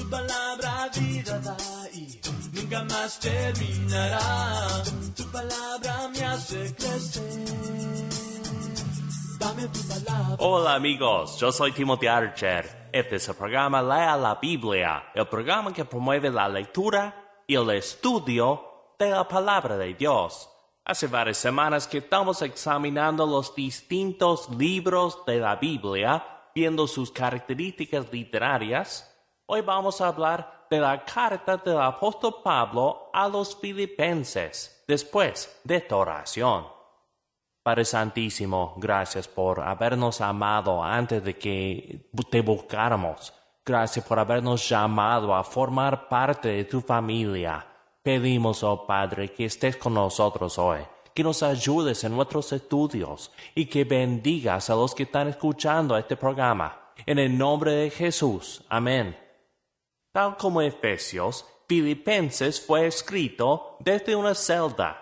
Tu palabra vida da y nunca más terminará. Tu palabra me hace crecer. Dame tu palabra. Hola amigos, yo soy Timothy Archer. Este es el programa Lea la Biblia, el programa que promueve la lectura y el estudio de la palabra de Dios. Hace varias semanas que estamos examinando los distintos libros de la Biblia, viendo sus características literarias. Hoy vamos a hablar de la carta del apóstol Pablo a los Filipenses, después de esta oración. Padre Santísimo, gracias por habernos amado antes de que te buscáramos. Gracias por habernos llamado a formar parte de tu familia. Pedimos, oh Padre, que estés con nosotros hoy, que nos ayudes en nuestros estudios y que bendigas a los que están escuchando este programa. En el nombre de Jesús. Amén. Tal como Efesios, Filipenses fue escrito desde una celda.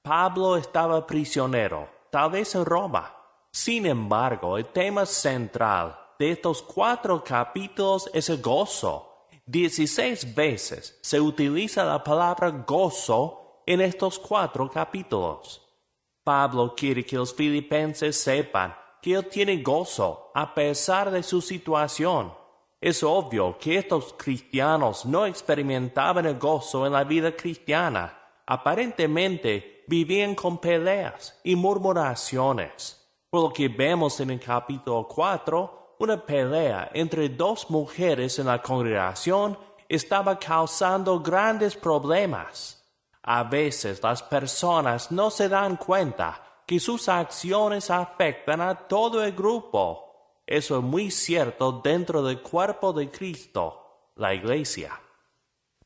Pablo estaba prisionero, tal vez en Roma. Sin embargo, el tema central de estos 4 capítulos es el gozo. 16 veces se utiliza la palabra gozo en estos 4 capítulos. Pablo quiere que los filipenses sepan que él tiene gozo a pesar de su situación. Es obvio que estos cristianos no experimentaban el gozo en la vida cristiana. Aparentemente vivían con peleas y murmuraciones. Por lo que vemos en el capítulo 4, una pelea entre 2 mujeres en la congregación estaba causando grandes problemas. A veces las personas no se dan cuenta que sus acciones afectan a todo el grupo. Eso es muy cierto dentro del cuerpo de Cristo, la Iglesia.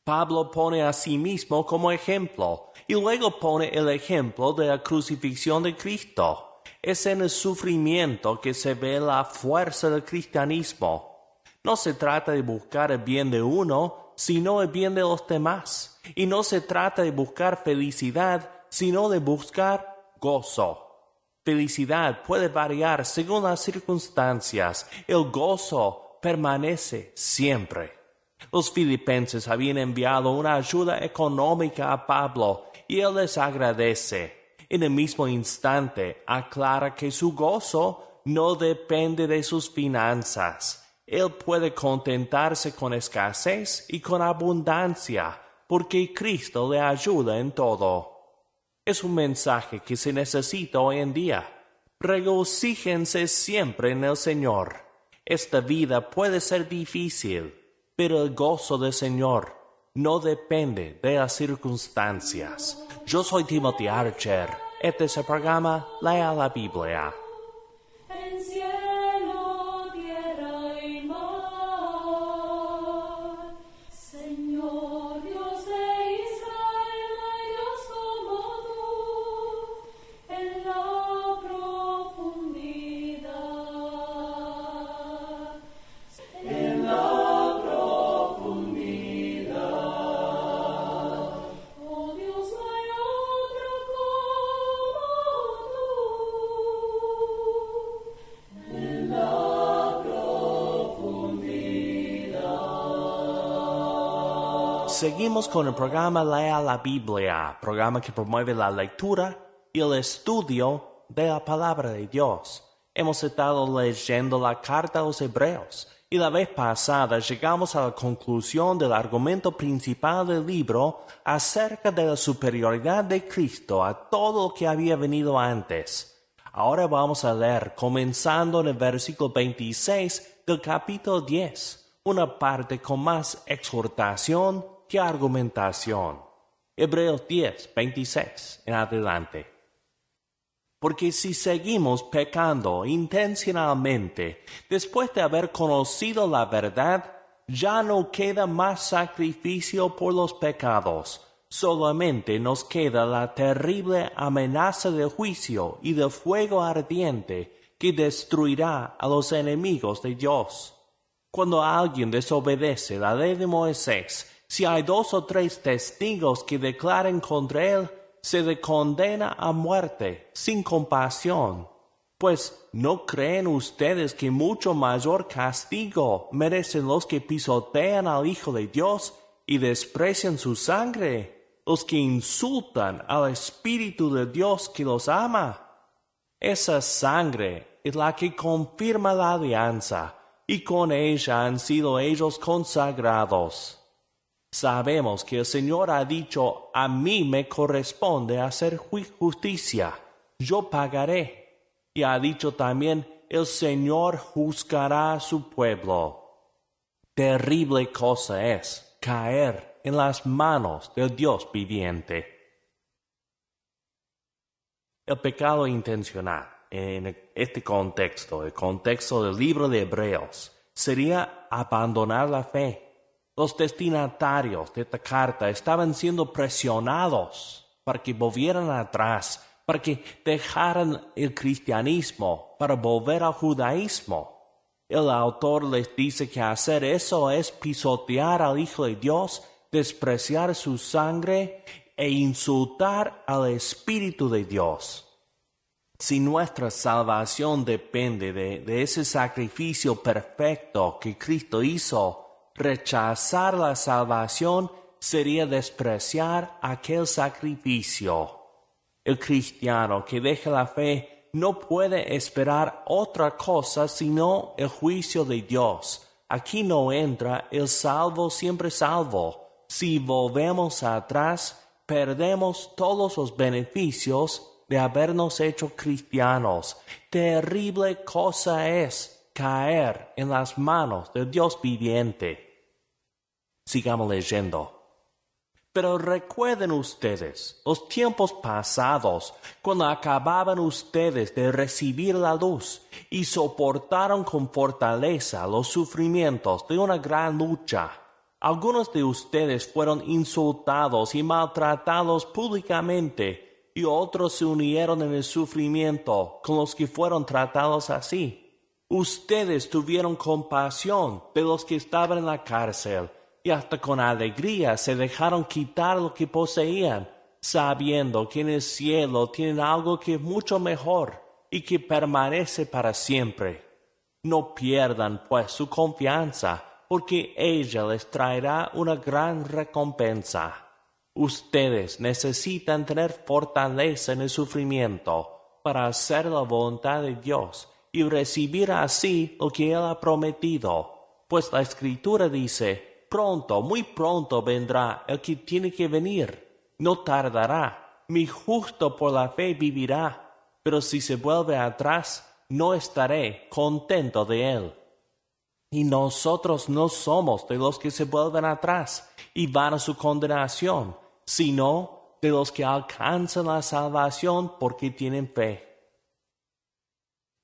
Pablo pone a sí mismo como ejemplo y luego pone el ejemplo de la crucifixión de Cristo. Es en el sufrimiento que se ve la fuerza del cristianismo. No se trata de buscar el bien de uno, sino el bien de los demás. Y no se trata de buscar felicidad, sino de buscar gozo. Felicidad puede variar según las circunstancias. El gozo permanece siempre. Los filipenses habían enviado una ayuda económica a Pablo y él les agradece. En el mismo instante, aclara que su gozo no depende de sus finanzas. Él puede contentarse con escasez y con abundancia, porque Cristo le ayuda en todo. Es un mensaje que se necesita hoy en día. Regocíjense siempre en el Señor. Esta vida puede ser difícil, pero el gozo del Señor no depende de las circunstancias. Yo soy Timothy Archer. Este es el programa Lea la Biblia. En cielo, tierra y mar, Señor Dios de Israel, no hay Dios como tú, en la profundidad. En la profundidad. Oh Dios, no hay otro como tú. En la profundidad. Seguimos con el programa Lea la Biblia, programa que promueve la lectura y el estudio de la palabra de Dios. Hemos estado leyendo la carta a los Hebreos y la vez pasada llegamos a la conclusión del argumento principal del libro acerca de la superioridad de Cristo a todo lo que había venido antes. Ahora vamos a leer, comenzando en el versículo 26 del capítulo 10, una parte con más exhortación que argumentación. Hebreos 10, 26 en adelante. Porque si seguimos pecando intencionalmente, después de haber conocido la verdad, ya no queda más sacrificio por los pecados. Solamente nos queda la terrible amenaza del juicio y del fuego ardiente que destruirá a los enemigos de Dios. Cuando alguien desobedece la ley de Moisés, si hay 2 o 3 testigos que declaren contra él, se le condena a muerte sin compasión. Pues, ¿no creen ustedes que mucho mayor castigo merecen los que pisotean al Hijo de Dios y desprecian su sangre, los que insultan al Espíritu de Dios que los ama? Esa sangre es la que confirma la alianza, y con ella han sido ellos consagrados. Sabemos que el Señor ha dicho: a mí me corresponde hacer justicia, yo pagaré. Y ha dicho también: el Señor juzgará a su pueblo. Terrible cosa es caer en las manos del Dios viviente. El pecado intencional, en este contexto, el contexto del libro de Hebreos, sería abandonar la fe. Los destinatarios de esta carta estaban siendo presionados para que volvieran atrás, para que dejaran el cristianismo para volver al judaísmo. El autor les dice que hacer eso es pisotear al Hijo de Dios, despreciar su sangre e insultar al Espíritu de Dios. Si nuestra salvación depende de ese sacrificio perfecto que Cristo hizo, rechazar la salvación sería despreciar aquel sacrificio. El cristiano que deja la fe no puede esperar otra cosa sino el juicio de Dios. Aquí no entra el salvo siempre salvo. Si volvemos atrás, perdemos todos los beneficios de habernos hecho cristianos. Terrible cosa es caer en las manos del Dios viviente. Sigamos leyendo. Pero recuerden ustedes los tiempos pasados, cuando acababan ustedes de recibir la luz y soportaron con fortaleza los sufrimientos de una gran lucha. Algunos de ustedes fueron insultados y maltratados públicamente, y otros se unieron en el sufrimiento con los que fueron tratados así. Ustedes tuvieron compasión de los que estaban en la cárcel, y hasta con alegría se dejaron quitar lo que poseían, sabiendo que en el cielo tienen algo que es mucho mejor y que permanece para siempre. No pierdan pues su confianza, porque ella les traerá una gran recompensa. Ustedes necesitan tener fortaleza en el sufrimiento para hacer la voluntad de Dios y recibir así lo que Él ha prometido, pues la Escritura dice: pronto, muy pronto vendrá el que tiene que venir. No tardará. Mi justo por la fe vivirá. Pero si se vuelve atrás, no estaré contento de él. Y nosotros no somos de los que se vuelven atrás y van a su condenación, sino de los que alcanzan la salvación porque tienen fe.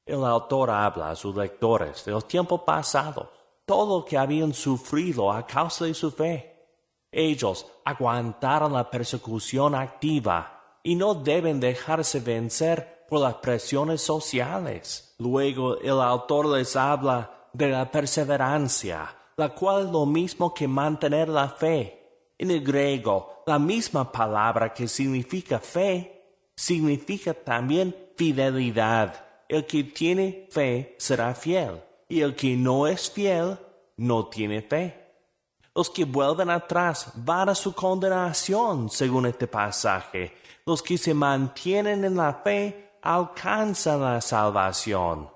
El autor habla a sus lectores de los tiempos pasados, todo lo que habían sufrido a causa de su fe. Ellos aguantaron la persecución activa y no deben dejarse vencer por las presiones sociales. Luego el autor les habla de la perseverancia, la cual es lo mismo que mantener la fe. En el griego, la misma palabra que significa fe, significa también fidelidad. El que tiene fe será fiel, y el que no es fiel no tiene fe. Los que vuelven atrás van a su condenación, según este pasaje. Los que se mantienen en la fe alcanzan la salvación.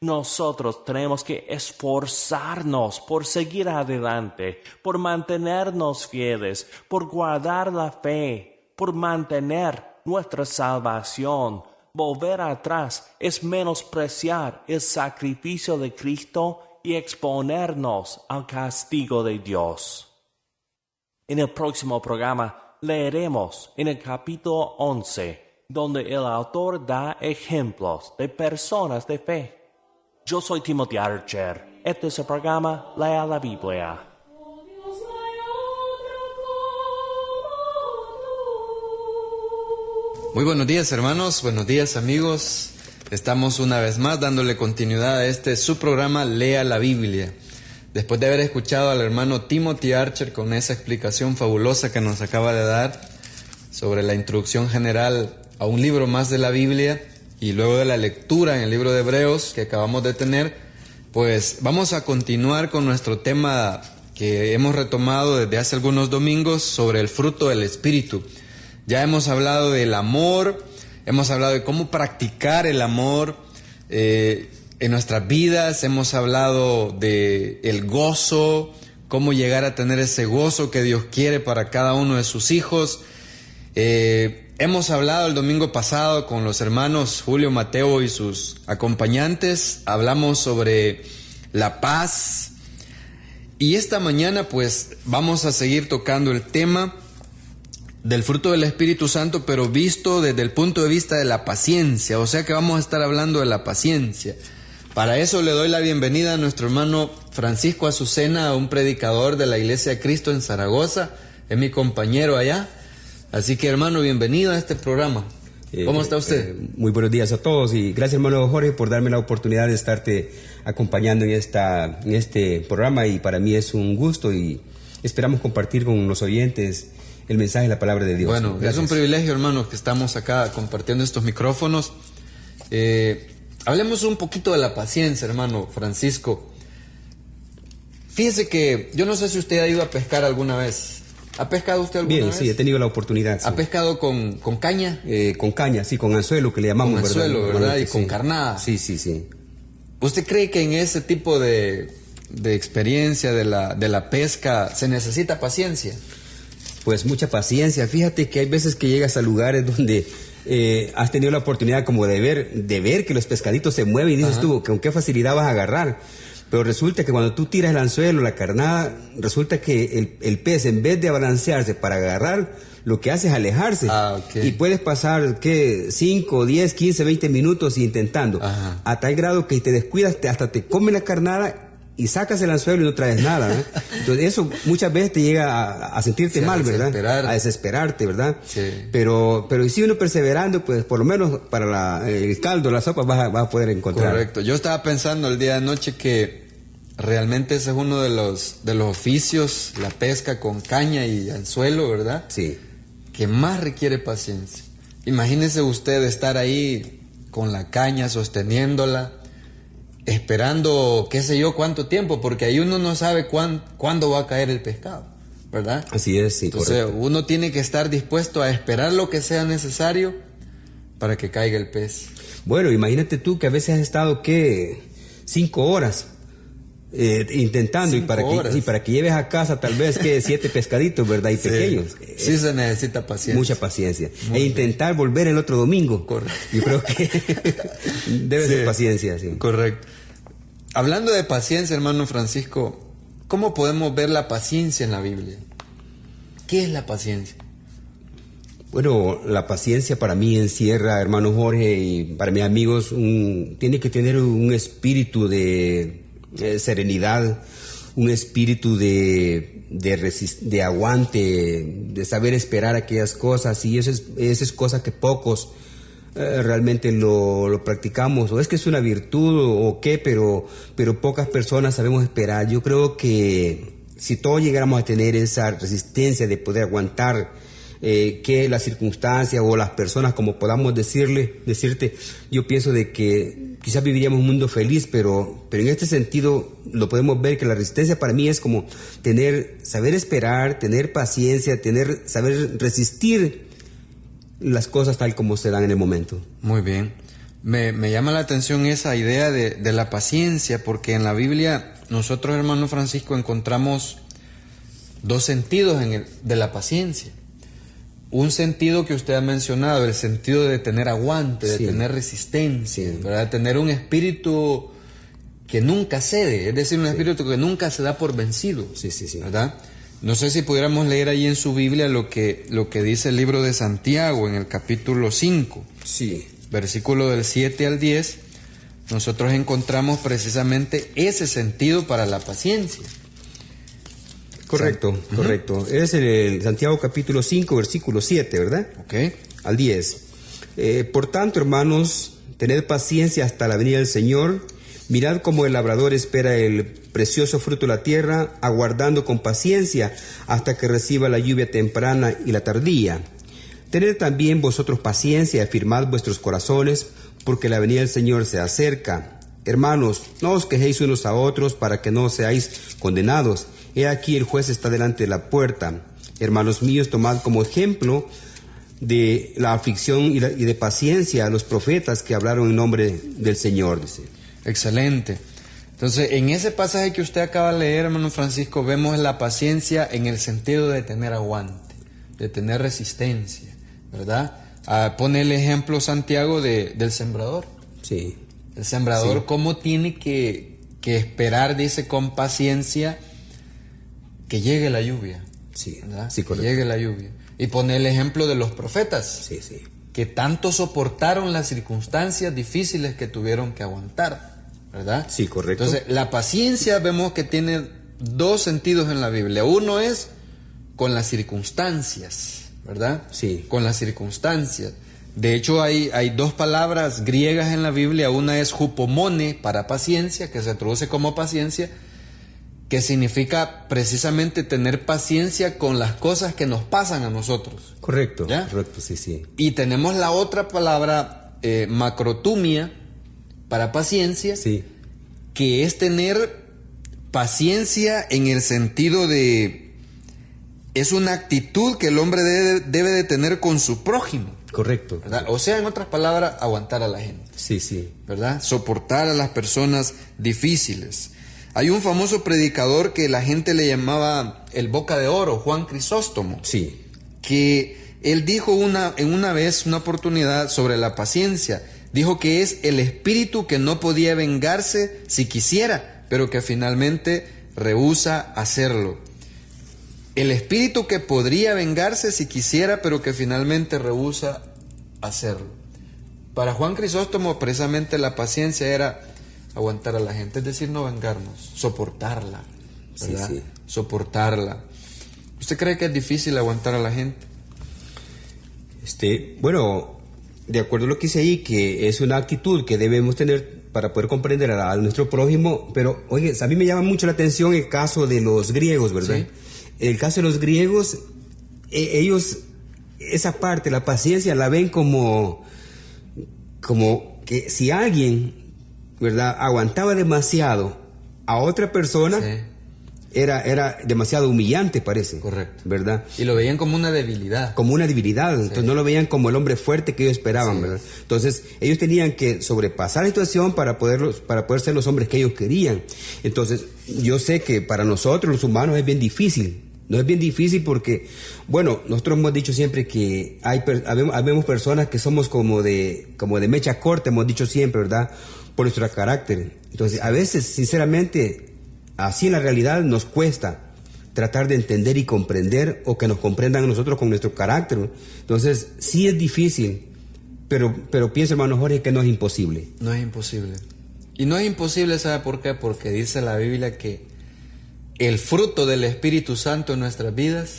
Nosotros tenemos que esforzarnos por seguir adelante, por mantenernos fieles, por guardar la fe, por mantener nuestra salvación. Volver atrás es menospreciar el sacrificio de Cristo y exponernos al castigo de Dios. En el próximo programa leeremos en el capítulo 11, donde el autor da ejemplos de personas de fe. Yo soy Timothy Archer. Este es el programa Lea la Biblia. Muy buenos días, hermanos, buenos días, amigos. Estamos una vez más dándole continuidad a su programa Lea la Biblia. Después de haber escuchado al hermano Timothy Archer con esa explicación fabulosa que nos acaba de dar sobre la introducción general a un libro más de la Biblia, y luego de la lectura en el libro de Hebreos que acabamos de tener, pues vamos a continuar con nuestro tema que hemos retomado desde hace algunos domingos sobre el fruto del Espíritu. Ya hemos hablado del amor, hemos hablado de cómo practicar el amor en nuestras vidas, hemos hablado de el gozo, cómo llegar a tener ese gozo que Dios quiere para cada uno de sus hijos. Hemos hablado el domingo pasado con los hermanos Julio, Mateo y sus acompañantes, hablamos sobre la paz, y esta mañana pues vamos a seguir tocando el tema del fruto del Espíritu Santo, pero visto desde el punto de vista de la paciencia, o sea que vamos a estar hablando de la paciencia. Para eso le doy la bienvenida a nuestro hermano Francisco Azucena, un predicador de la Iglesia de Cristo en Zaragoza, es mi compañero allá. Así que, hermano, bienvenido a este programa. ¿Cómo está usted? Muy buenos días a todos y gracias, hermano Jorge, por darme la oportunidad de estarte acompañando en este programa, y para mí es un gusto y esperamos compartir con los oyentes el mensaje de la palabra de Dios. Bueno, gracias. Es un privilegio, hermano, que estamos acá compartiendo estos micrófonos. Hablemos un poquito de la paciencia, hermano Francisco. Fíjese que yo no sé si usted ha ido a pescar alguna vez. ¿Ha pescado usted alguna vez? Sí, he tenido la oportunidad. Sí. ¿Ha pescado con caña? Con caña, sí, con anzuelo, que le llamamos, con anzuelo, ¿verdad? Y sí. Con carnada. Sí. ¿Usted cree que en ese tipo de experiencia de la pesca se necesita paciencia? Pues mucha paciencia. Fíjate que hay veces que llegas a lugares donde has tenido la oportunidad como de ver que los pescaditos se mueven y dices tú, ¿con qué facilidad vas a agarrar? Pero resulta que cuando tú tiras el anzuelo, la carnada, resulta que el pez, en vez de balancearse para agarrar, lo que hace es alejarse. Okay. Y puedes pasar, 5, 10, 15, 20 minutos intentando. A tal grado que te descuidas, hasta te come la carnada y sacas el anzuelo y no traes nada, ¿eh? Entonces eso muchas veces te llega a sentirte mal, ¿verdad? A desesperarte, ¿verdad? Sí. Pero si uno perseverando, pues por lo menos para el caldo, la sopa vas a poder encontrar. Correcto. Yo estaba pensando el día de anoche que realmente ese es uno de los oficios, la pesca con caña y anzuelo, ¿verdad? Sí. Que más requiere paciencia. Imagínese usted estar ahí con la caña sosteniéndola, esperando qué sé yo cuánto tiempo, porque ahí uno no sabe cuándo va a caer el pescado, ¿verdad? Así es, sí. Entonces uno tiene que estar dispuesto a esperar lo que sea necesario para que caiga el pez. Bueno, imagínate tú que a veces has estado 5 horas intentando, y para que lleves a casa tal vez 7 pescaditos, ¿verdad? Y pequeños. Sí se necesita paciencia. Mucha paciencia. Intentar volver el otro domingo. Correcto. Yo creo que debe ser paciencia, sí. Correcto. Hablando de paciencia, hermano Francisco, ¿cómo podemos ver la paciencia en la Biblia? ¿Qué es la paciencia? Bueno, la paciencia para mí encierra, hermano Jorge, y para mis amigos, tiene que tener un espíritu de serenidad, un espíritu de aguante, de saber esperar aquellas cosas, y eso es cosa que pocos realmente lo practicamos, o es que es una virtud o qué, pero pocas personas sabemos esperar. Yo creo que si todos llegáramos a tener esa resistencia de poder aguantar que las circunstancias o las personas, como podamos decirte, yo pienso de que quizás viviríamos un mundo feliz, pero en este sentido lo podemos ver que la resistencia para mí es como saber esperar, tener paciencia, saber resistir las cosas tal como se dan en el momento. Muy bien. Me llama la atención esa idea de la paciencia, porque en la Biblia nosotros, hermano Francisco, encontramos 2 sentidos de la paciencia. Un sentido que usted ha mencionado, el sentido de tener aguante, de tener resistencia, ¿verdad? Tener un espíritu que nunca cede, es decir, un espíritu que nunca se da por vencido, ¿verdad? No sé si pudiéramos leer ahí en su Biblia lo que dice el libro de Santiago en el capítulo 5, versículo del 7 al 10, nosotros encontramos precisamente ese sentido para la paciencia. Correcto. Es el Santiago capítulo 5, versículo 7, ¿verdad? Okay. Al 10. Por tanto, hermanos, tened paciencia hasta la venida del Señor. Mirad cómo el labrador espera el precioso fruto de la tierra, aguardando con paciencia hasta que reciba la lluvia temprana y la tardía. Tened también vosotros paciencia y afirmad vuestros corazones, porque la venida del Señor se acerca. Hermanos, no os quejéis unos a otros para que no seáis condenados. He aquí el juez está delante de la puerta. Hermanos míos, tomad como ejemplo de la aflicción y de paciencia a los profetas que hablaron en nombre del Señor, dice. Excelente. Entonces, en ese pasaje que usted acaba de leer, hermano Francisco, vemos la paciencia en el sentido de tener aguante, de tener resistencia, ¿verdad? Pone el ejemplo Santiago del sembrador. Sí. El sembrador, Sí. cómo tiene que esperar, dice, con paciencia que llegue la lluvia. Sí, ¿verdad? sí, Que correcto. llegue la lluvia. Y pone el ejemplo de los profetas, Sí, sí. que tanto soportaron las circunstancias difíciles que tuvieron que aguantar, ¿verdad? Sí, correcto. Entonces, la paciencia vemos que tiene dos sentidos en la Biblia. Uno es con las circunstancias, ¿verdad? Sí. Con las circunstancias. De hecho, hay dos palabras griegas en la Biblia. Una es hupomone, para paciencia, que se traduce como paciencia, que significa precisamente tener paciencia con las cosas que nos pasan a nosotros. Correcto, ¿Ya? correcto, sí, sí. Y tenemos la otra palabra, macrotumia, para paciencia, Sí, que es tener paciencia en el sentido de... es una actitud que el hombre debe de tener con su prójimo, correcto. ¿verdad? O sea, en otras palabras, aguantar a la gente, Sí, sí. ¿verdad? Soportar a las personas difíciles. Hay un famoso predicador que la gente le llamaba el Boca de Oro, Juan Crisóstomo, Sí, que él dijo en una vez, una oportunidad, sobre la paciencia. Dijo que es el espíritu que no podía vengarse si quisiera, pero que finalmente rehúsa hacerlo. El espíritu que podría vengarse si quisiera, pero que finalmente rehúsa hacerlo. Para Juan Crisóstomo, precisamente la paciencia era aguantar a la gente, es decir, no vengarnos, soportarla, ¿verdad? Sí, sí. Soportarla. ¿Usted cree que es difícil aguantar a la gente? Bueno, de acuerdo a lo que dice ahí, que es una actitud que debemos tener para poder comprender a nuestro prójimo, pero, oye, a mí me llama mucho la atención el caso de los griegos, ¿verdad? Sí. El caso de los griegos, ellos, esa parte, la paciencia, la ven como que si alguien, ¿verdad?, aguantaba demasiado a otra persona, Sí. era demasiado humillante, parece. Correcto. ¿Verdad? Y lo veían como una debilidad. Como una debilidad, entonces no lo veían como el hombre fuerte que ellos esperaban, Sí. ¿verdad? Entonces ellos tenían que sobrepasar la situación para poder ser los hombres que ellos querían. Entonces yo sé que para nosotros los humanos es bien difícil. No es bien difícil porque, bueno, nosotros hemos dicho siempre que habemos personas que somos como de mecha corta, hemos dicho siempre, ¿verdad?, por nuestro carácter. Entonces a veces, sinceramente, así en la realidad nos cuesta tratar de entender y comprender, o que nos comprendan a nosotros con nuestro carácter, ¿no? Entonces sí es difícil, pero pienso, hermano Jorge, que no es imposible. No es imposible. Y no es imposible, ¿sabe por qué? Porque dice la Biblia que el fruto del Espíritu Santo en nuestras vidas,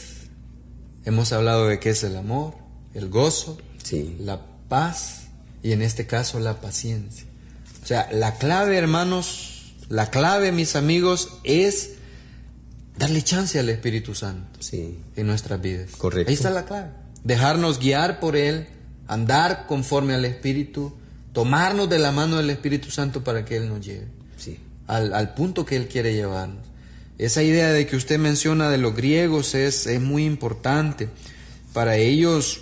hemos hablado de que es el amor, el gozo, Sí. la paz y en este caso la paciencia. O sea, la clave, hermanos, la clave, mis amigos, es darle chance al Espíritu Santo Sí. en nuestras vidas. Correcto. Ahí está la clave. Dejarnos guiar por Él, andar conforme al Espíritu, tomarnos de la mano del Espíritu Santo para que Él nos lleve Sí. al punto que Él quiere llevarnos. Esa idea de que usted menciona de los griegos es muy importante. Para ellos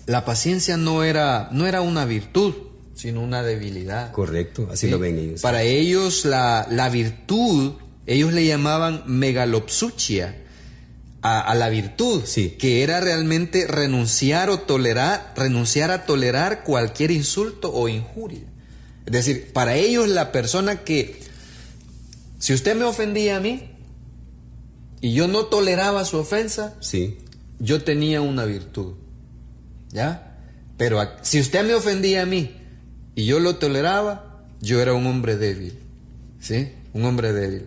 la paciencia no era una virtud, sino una debilidad. Correcto, así ¿Sí? lo ven ellos. Para ellos la virtud, ellos le llamaban megalopsuchia a la virtud, Sí. que era realmente renunciar a tolerar cualquier insulto o injuria. Es decir, para ellos la persona que, si usted me ofendía a mí y yo no toleraba su ofensa, Sí. yo tenía una virtud, ¿ya? Pero si usted me ofendía a mí y yo lo toleraba, yo era un hombre débil, ¿sí? Un hombre débil.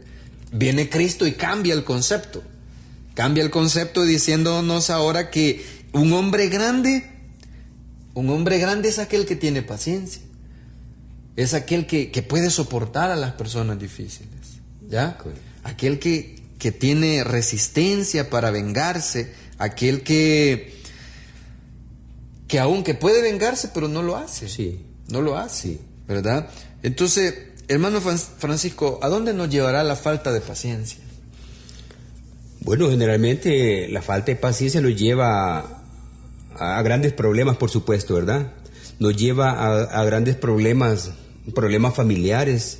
Viene Cristo y cambia el concepto diciéndonos ahora que un hombre grande es aquel que tiene paciencia, es aquel que puede soportar a las personas difíciles, ¿ya? Aquel que tiene resistencia para vengarse, aquel que aunque puede vengarse, pero no lo hace. Sí. no lo hace, Sí. ¿verdad? Entonces, hermano Francisco, ¿a dónde nos llevará la falta de paciencia? Bueno, generalmente la falta de paciencia nos lleva a grandes problemas, por supuesto, ¿verdad? Nos lleva a grandes problemas familiares,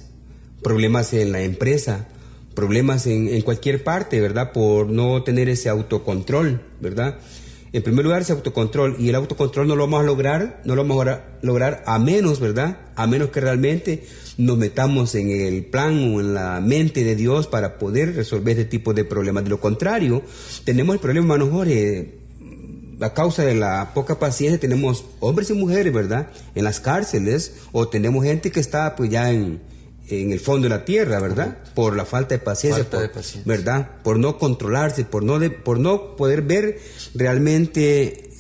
problemas en la empresa, problemas en cualquier parte, ¿verdad? Por no tener ese autocontrol, ¿verdad? En primer lugar, ese autocontrol, y el autocontrol no lo vamos a lograr a menos, ¿verdad? A menos que realmente nos metamos en el plan o en la mente de Dios para poder resolver este tipo de problemas. De lo contrario, tenemos el problema, hermano Jorge, a causa de la poca paciencia tenemos hombres y mujeres, ¿verdad? En las cárceles, o tenemos gente que está pues ya en el fondo de la tierra, ¿verdad? Por la falta de paciencia, ¿verdad? Por no controlarse, por no poder ver realmente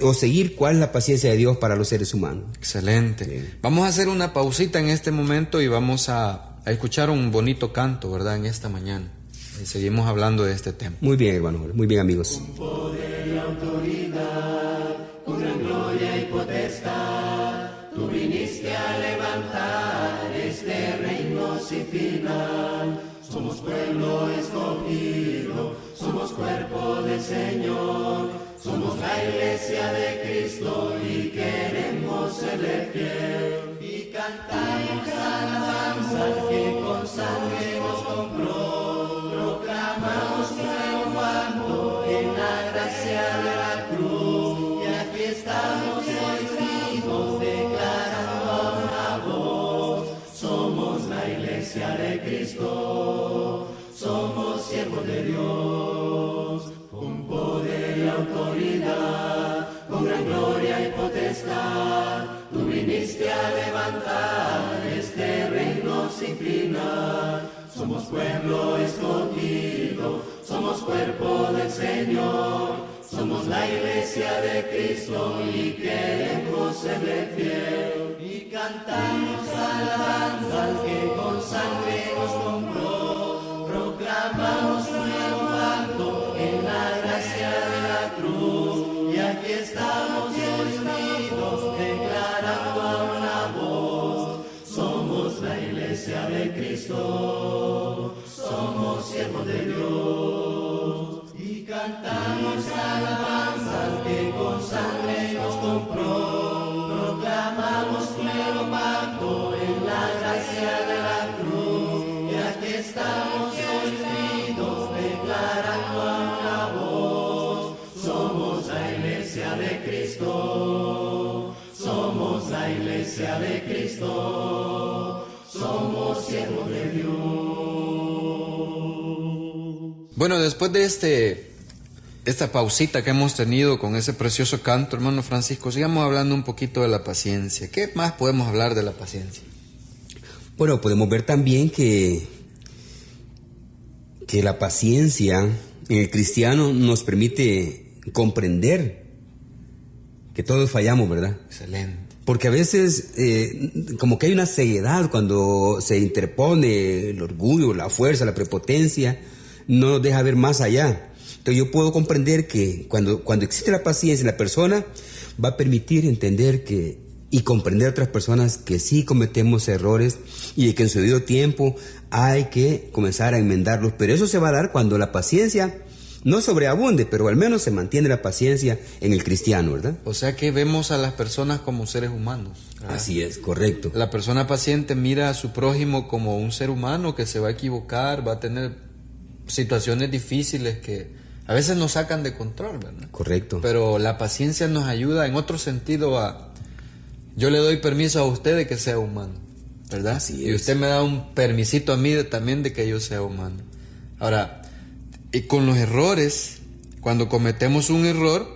o seguir cuál es la paciencia de Dios para los seres humanos. Excelente. Sí. Vamos a hacer una pausita en este momento y vamos a escuchar un bonito canto, ¿verdad? En esta mañana. Y seguimos hablando de este tema. Muy bien, hermano, muy bien, amigos. Con poder y autoridad, con gran gloria y potestad, tú viniste a levantar este reino sin final. Somos pueblo escogido, somos cuerpo del Señor, somos la iglesia de Cristo y queremos serle fiel. Y cantamos alabanzas que con sangre nos compró, proclamamos nuevo manto en la gracia de la cruz. Y aquí estamos hoy vivos declarando a una voz, somos la iglesia de Cristo, somos siervos de Dios, con poder y autoridad, con gran gloria y potestad, tú viniste a levantar este reino sin final. Somos pueblo escogido, somos cuerpo del Señor, somos la iglesia de Cristo y queremos serle fiel. Y cantamos alabanzas que con sangre nos compró, proclamamos nuevo manto en la gracia de la cruz. Y aquí estamos unidos declarando a una voz, somos la iglesia de Cristo, somos siervos de Dios. Y cantamos alabanzas que con sangre nos compró, proclamamos nuevo manto en la gracia de la cruz. Y aquí estamos unidos declarando a una voz, somos la iglesia de Cristo, somos la iglesia de Cristo, somos siervos de Dios. Bueno, después de esta pausita que hemos tenido con ese precioso canto, hermano Francisco, sigamos hablando un poquito de la paciencia. ¿Qué más podemos hablar de la paciencia? Bueno, podemos ver también que la paciencia en el cristiano nos permite comprender que todos fallamos, ¿verdad? Excelente. Porque a veces como que hay una ceguedad cuando se interpone el orgullo, la fuerza, la prepotencia, no nos deja ver más allá. Entonces yo puedo comprender que cuando existe la paciencia, la persona va a permitir entender y comprender a otras personas que sí cometemos errores y que en su debido tiempo hay que comenzar a enmendarlos. Pero eso se va a dar cuando la paciencia no sobreabunde, pero al menos se mantiene la paciencia en el cristiano, ¿verdad? O sea que vemos a las personas como seres humanos, ¿verdad? Así es, correcto. La persona paciente mira a su prójimo como un ser humano que se va a equivocar, va a tener situaciones difíciles que a veces nos sacan de control, ¿verdad? Correcto. Pero la paciencia nos ayuda en otro sentido yo le doy permiso a usted de que sea humano, ¿verdad? Así y es. usted me da un permisito a mí también de que yo sea humano. Ahora, y con los errores, cuando cometemos un error,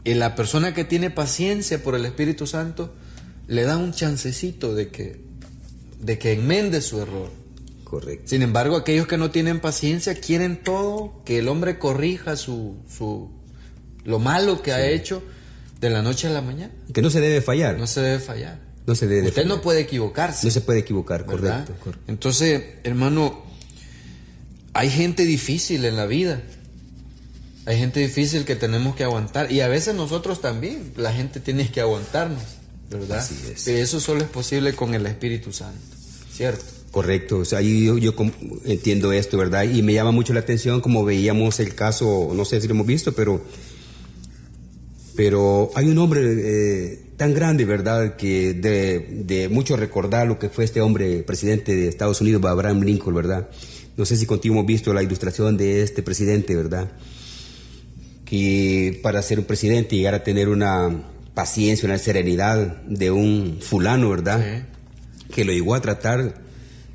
y la persona que tiene paciencia por el Espíritu Santo le da un chancecito de que enmende su error. Correcto. Sin embargo, aquellos que no tienen paciencia quieren todo, que el hombre corrija lo malo que ha hecho de la noche a la mañana. Que no se debe fallar. No se debe fallar. No se debe Usted fallar. no puede equivocarse. No se puede equivocar, ¿verdad? correcto. Entonces, hermano, hay gente difícil en la vida. Hay gente difícil que tenemos que aguantar. Y a veces nosotros también, la gente tiene que aguantarnos. ¿verdad? Así es. Pero eso solo es posible con el Espíritu Santo, ¿cierto? Correcto, o sea, yo entiendo esto, ¿verdad? Y me llama mucho la atención como veíamos el caso, no sé si lo hemos visto, pero hay un hombre tan grande, ¿verdad? Que de mucho recordar lo que fue este hombre, presidente de Estados Unidos, Abraham Lincoln, ¿verdad? No sé si contigo hemos visto la ilustración de este presidente, ¿verdad? Que para ser un presidente llegar a tener una paciencia, una serenidad de un fulano, ¿verdad? Sí. Que lo llegó a tratar,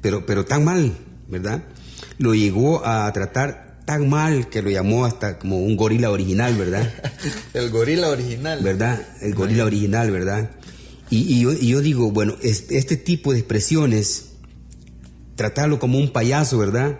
pero tan mal, ¿verdad? Lo llegó a tratar tan mal que lo llamó hasta como un gorila original, ¿verdad? El gorila original. ¿Verdad? El gorila original, ¿verdad? Y yo digo, bueno, este tipo de expresiones, tratarlo como un payaso, ¿verdad?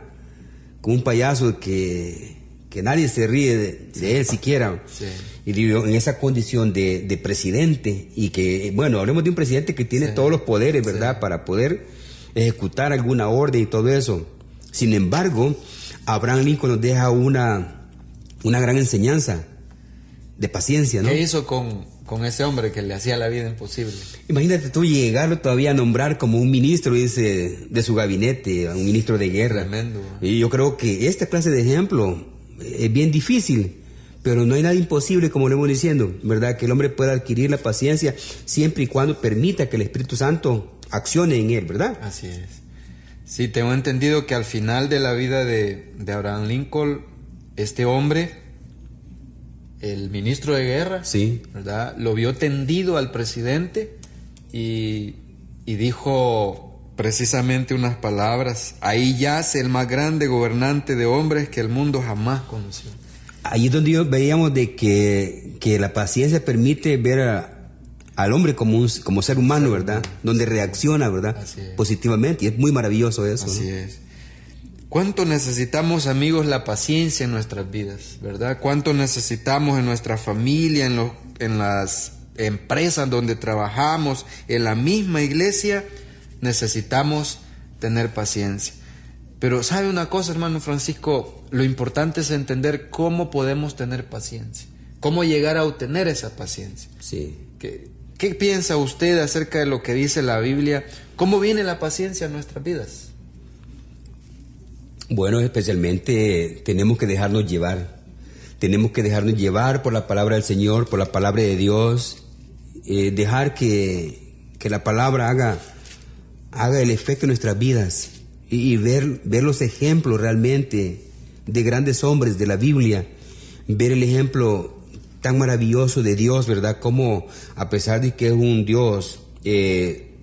Como un payaso que nadie se ríe de él siquiera. Sí. Y digo, en esa condición de presidente, y que, bueno, hablemos de un presidente que tiene todos los poderes, ¿verdad? Sí. Para poder ejecutar alguna orden y todo eso. Sin embargo, Abraham Lincoln nos deja una gran enseñanza de paciencia, ¿no? ¿Qué hizo con ese hombre que le hacía la vida imposible? Imagínate tú llegarlo todavía a nombrar como un ministro de su gabinete, un ministro de guerra. Tremendo. Y yo creo que esta clase de ejemplo es bien difícil, pero no hay nada imposible, como le hemos diciendo, ¿verdad? Que el hombre pueda adquirir la paciencia siempre y cuando permita que el Espíritu Santo accione en él, ¿verdad? Así es. Sí, tengo entendido que al final de la vida de Abraham Lincoln, este hombre, el ministro de guerra, sí, ¿verdad?, lo vio tendido al presidente y dijo precisamente unas palabras: ahí yace el más grande gobernante de hombres que el mundo jamás conoció. Ahí es donde veíamos de que la paciencia permite ver al hombre como ser humano, ¿verdad? Donde reacciona, ¿verdad? Positivamente, y es muy maravilloso eso. Así ¿no? es. ¿Cuánto necesitamos, amigos, la paciencia en nuestras vidas, verdad? ¿Cuánto necesitamos en nuestra familia, en las empresas donde trabajamos, en la misma iglesia? Necesitamos tener paciencia. Pero ¿sabe una cosa, hermano Francisco? Lo importante es entender cómo podemos tener paciencia, cómo llegar a obtener esa paciencia. Sí. ¿Qué piensa usted acerca de lo que dice la Biblia? ¿Cómo viene la paciencia en nuestras vidas? Bueno, especialmente tenemos que dejarnos llevar. Tenemos que dejarnos llevar por la palabra del Señor, por la palabra de Dios. Dejar que la palabra haga el efecto en nuestras vidas. Y ver los ejemplos realmente de grandes hombres de la Biblia. Ver el ejemplo tan maravilloso de Dios, ¿verdad? Como a pesar de que es un Dios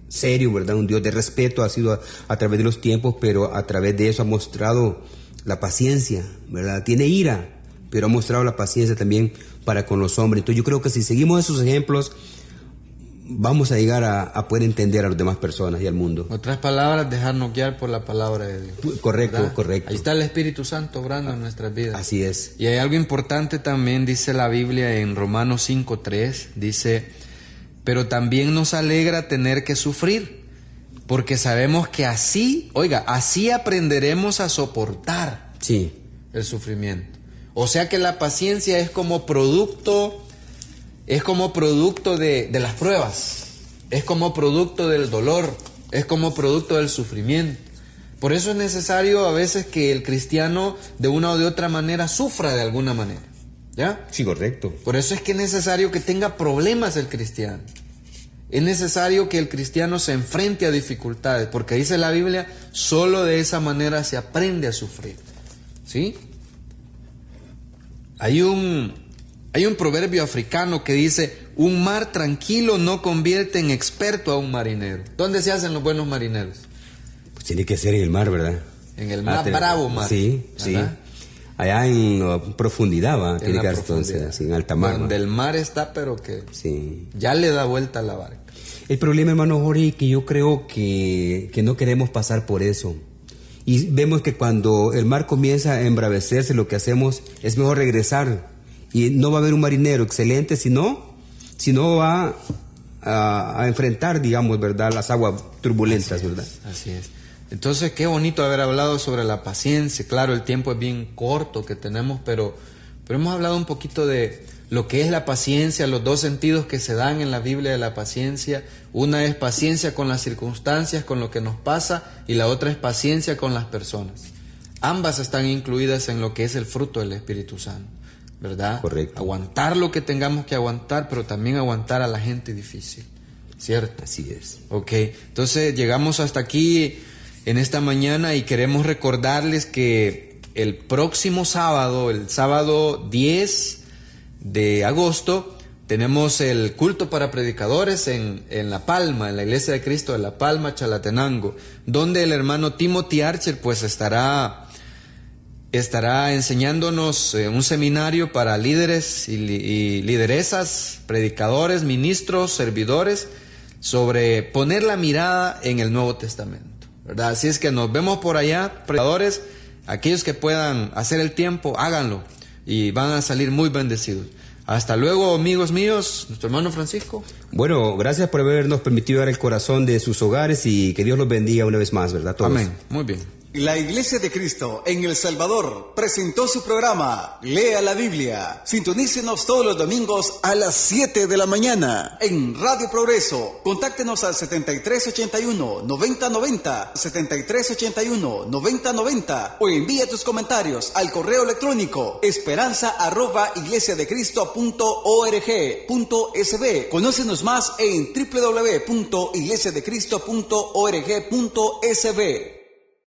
serio, ¿verdad? Un Dios de respeto, ha sido a través de los tiempos, pero a través de eso ha mostrado la paciencia, ¿verdad? Tiene ira, pero ha mostrado la paciencia también para con los hombres. Entonces yo creo que si seguimos esos ejemplos, vamos a llegar a poder entender a las demás personas y al mundo. Otras palabras, dejarnos guiar por la palabra de Dios. Correcto, ¿verdad? Correcto. Ahí está el Espíritu Santo obrando en nuestras vidas. Así es. Y hay algo importante también, dice la Biblia en Romanos 5:3, dice: pero también nos alegra tener que sufrir, porque sabemos que así aprenderemos a soportar el sufrimiento. O sea que la paciencia es como producto de las pruebas, es como producto del dolor, es como producto del sufrimiento. Por eso es necesario a veces que el cristiano de una o de otra manera sufra de alguna manera, ¿ya? Sí, correcto. Por eso es que es necesario que tenga problemas el cristiano. Es necesario que el cristiano se enfrente a dificultades, porque dice la Biblia, solo de esa manera se aprende a sufrir, ¿sí? Hay un proverbio africano que dice: un mar tranquilo no convierte en experto a un marinero. ¿Dónde se hacen los buenos marineros? Pues tiene que ser en el mar, ¿verdad? En el más bravo mar. Sí, ¿verdad? Sí. Allá en profundidad, ¿va? Tiene que hacer entonces, así, en alta mar. Donde el mar está, pero que sí, ya le da vuelta a la barca. El problema, hermano Jorge, que yo creo que no queremos pasar por eso. Y vemos que cuando el mar comienza a embravecerse, lo que hacemos es mejor regresar. Y no va a haber un marinero excelente si no va a enfrentar, digamos, ¿verdad?, las aguas turbulentas, ¿verdad? Así es. Entonces, qué bonito haber hablado sobre la paciencia. Claro, el tiempo es bien corto que tenemos, pero hemos hablado un poquito de lo que es la paciencia, los dos sentidos que se dan en la Biblia de la paciencia. Una es paciencia con las circunstancias, con lo que nos pasa, y la otra es paciencia con las personas. Ambas están incluidas en lo que es el fruto del Espíritu Santo, ¿verdad? Correcto. Aguantar lo que tengamos que aguantar, pero también aguantar a la gente difícil, ¿cierto? Así es. Ok, entonces llegamos hasta aquí en esta mañana y queremos recordarles que el próximo sábado, el sábado 10 de agosto, tenemos el culto para predicadores en La Palma, en la Iglesia de Cristo de La Palma, Chalatenango, donde el hermano Timothy Archer pues estará enseñándonos un seminario para líderes y lideresas, predicadores, ministros, servidores, sobre poner la mirada en el Nuevo Testamento, ¿verdad? Así es que nos vemos por allá, predicadores, aquellos que puedan hacer el tiempo, háganlo y van a salir muy bendecidos. Hasta luego, amigos míos, nuestro hermano Francisco. Bueno, gracias por habernos permitido dar el corazón de sus hogares y que Dios los bendiga una vez más, ¿verdad? Todos. Amén, muy bien. La Iglesia de Cristo en El Salvador presentó su programa Lea la Biblia. Sintonícenos todos los domingos a las 7 de la mañana en Radio Progreso. Contáctenos al 7381-9090, 7381-9090 o envía tus comentarios al correo electrónico esperanza@iglesiadecristo.org.sb. Conócenos más en www.iglesiadecristo.org.sb.